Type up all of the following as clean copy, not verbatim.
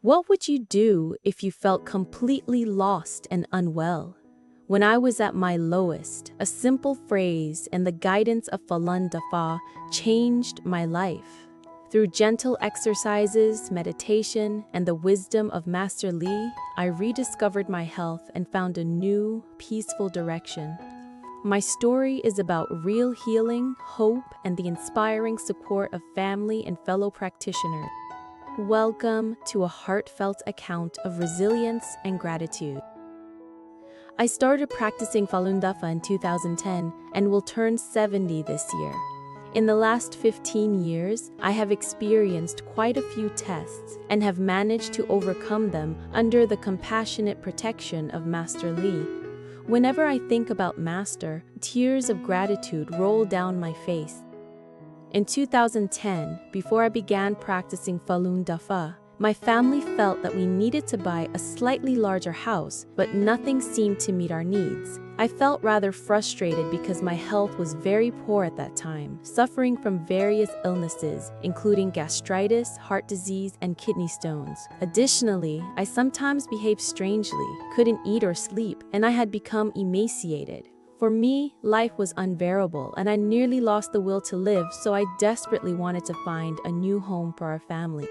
What would you do if you felt completely lost and unwell? When I was at my lowest, a simple phrase and the guidance of Falun Dafa changed my life. Through gentle exercises, meditation, and the wisdom of Master Li, I rediscovered my health and found a new, peaceful direction. My story is about real healing, hope, and the inspiring support of family and fellow practitioners. Welcome to a heartfelt account of resilience and gratitude. I started practicing Falun Dafa in 2010 and will turn 70 this year. In the last 15 years, I have experienced quite a few tests and have managed to overcome them under the compassionate protection of Master Li. Whenever I think about Master, tears of gratitude roll down my face. In 2010, before I began practicing Falun Dafa, my family felt that we needed to buy a slightly larger house, but nothing seemed to meet our needs. I felt rather frustrated because my health was very poor at that time, suffering from various illnesses, including gastritis, heart disease, and kidney stones. Additionally, I sometimes behaved strangely, couldn't eat or sleep, and I had become emaciated. For me, life was unbearable, and I nearly lost the will to live, so I desperately wanted to find a new home for our family.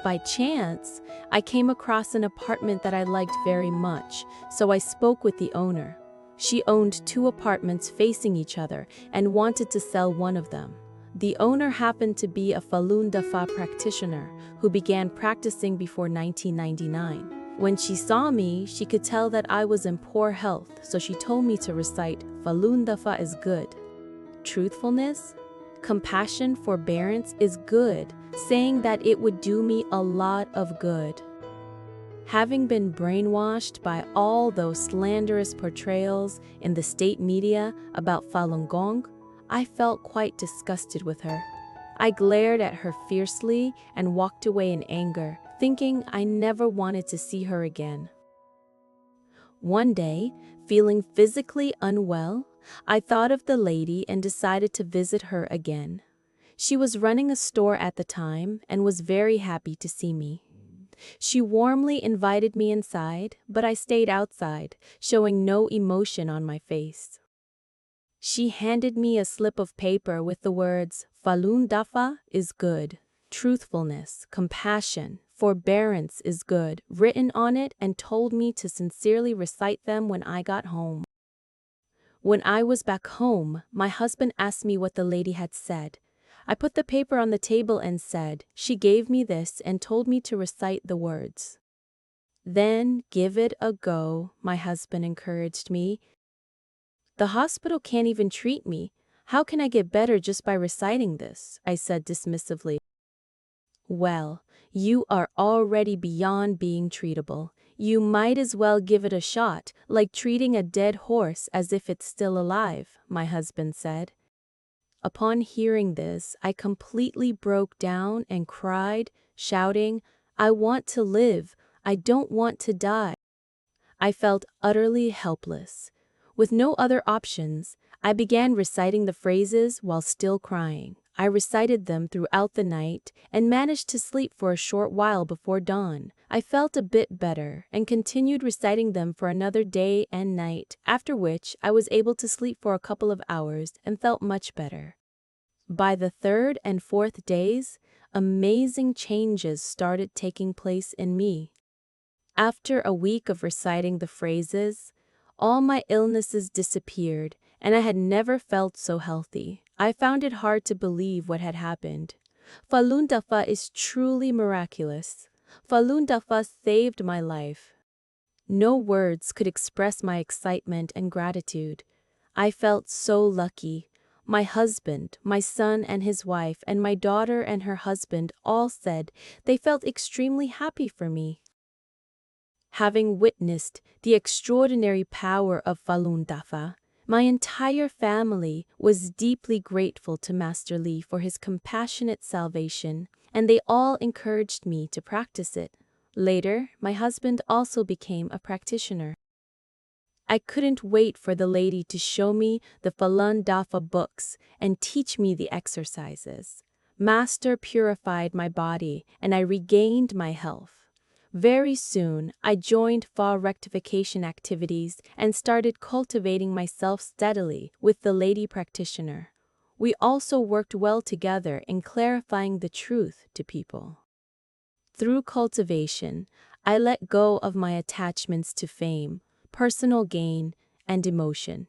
By chance, I came across an apartment that I liked very much, so I spoke with the owner. She owned 2 apartments facing each other and wanted to sell one of them. The owner happened to be a Falun Dafa practitioner who began practicing before 1999. When she saw me, she could tell that I was in poor health, so she told me to recite, "Falun Dafa is good. Truthfulness, compassion, forbearance is good," saying that it would do me a lot of good. Having been brainwashed by all those slanderous portrayals in the state media about Falun Gong, I felt quite disgusted with her. I glared at her fiercely and walked away in anger, thinking I never wanted to see her again. One day, feeling physically unwell, I thought of the lady and decided to visit her again. She was running a store at the time and was very happy to see me. She warmly invited me inside, but I stayed outside, showing no emotion on my face. She handed me a slip of paper with the words, "Falun Dafa is good. Truthfulness, compassion, forbearance is good," written on it, and told me to sincerely recite them when I got home. When I was back home, my husband asked me what the lady had said. I put the paper on the table and said, "She gave me this and told me to recite the words." "Then give it a go," my husband encouraged me. "The hospital can't even treat me. How can I get better just by reciting this?" I said dismissively. "Well, you are already beyond being treatable. You might as well give it a shot, like treating a dead horse as if it's still alive," my husband said. Upon hearing this, I completely broke down and cried, shouting, "I want to live. I don't want to die." I felt utterly helpless. With no other options, I began reciting the phrases while still crying. I recited them throughout the night and managed to sleep for a short while before dawn. I felt a bit better and continued reciting them for another day and night, after which I was able to sleep for a couple of hours and felt much better. By the 3rd and 4th days, amazing changes started taking place in me. After a week of reciting the phrases, all my illnesses disappeared, and I had never felt so healthy. I found it hard to believe what had happened. Falun Dafa is truly miraculous. Falun Dafa saved my life. No words could express my excitement and gratitude. I felt so lucky. My husband, my son and his wife, and my daughter and her husband all said they felt extremely happy for me. Having witnessed the extraordinary power of Falun Dafa, my entire family was deeply grateful to Master Li for his compassionate salvation, and they all encouraged me to practice it. Later, my husband also became a practitioner. I couldn't wait for the lady to show me the Falun Dafa books and teach me the exercises. Master purified my body, and I regained my health. Very soon, I joined Fa rectification activities and started cultivating myself steadily with the lady practitioner. We also worked well together in clarifying the truth to people. Through cultivation, I let go of my attachments to fame, personal gain, and emotion.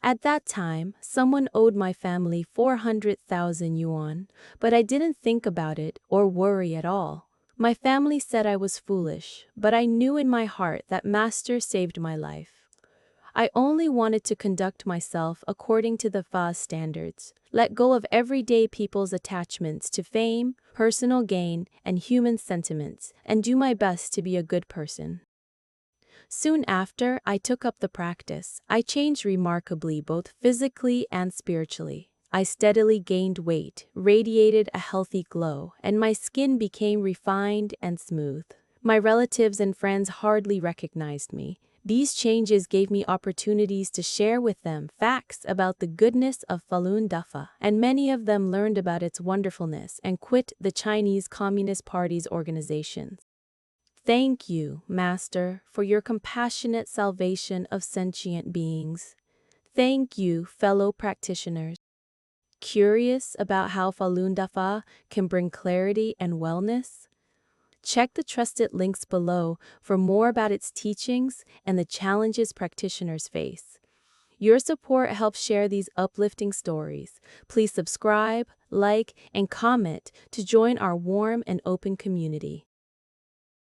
At that time, someone owed my family 400,000 yuan, but I didn't think about it or worry at all. My family said I was foolish, but I knew in my heart that Master saved my life. I only wanted to conduct myself according to the Fa's standards, let go of everyday people's attachments to fame, personal gain, and human sentiments, and do my best to be a good person. Soon after I took up the practice, I changed remarkably both physically and spiritually. I steadily gained weight, radiated a healthy glow, and my skin became refined and smooth. My relatives and friends hardly recognized me. These changes gave me opportunities to share with them facts about the goodness of Falun Dafa, and many of them learned about its wonderfulness and quit the Chinese Communist Party's organizations. Thank you, Master, for your compassionate salvation of sentient beings. Thank you, fellow practitioners. Curious about how Falun Dafa can bring clarity and wellness? Check the trusted links below for more about its teachings and the challenges practitioners face. Your support helps share these uplifting stories. Please subscribe, like, and comment to join our warm and open community.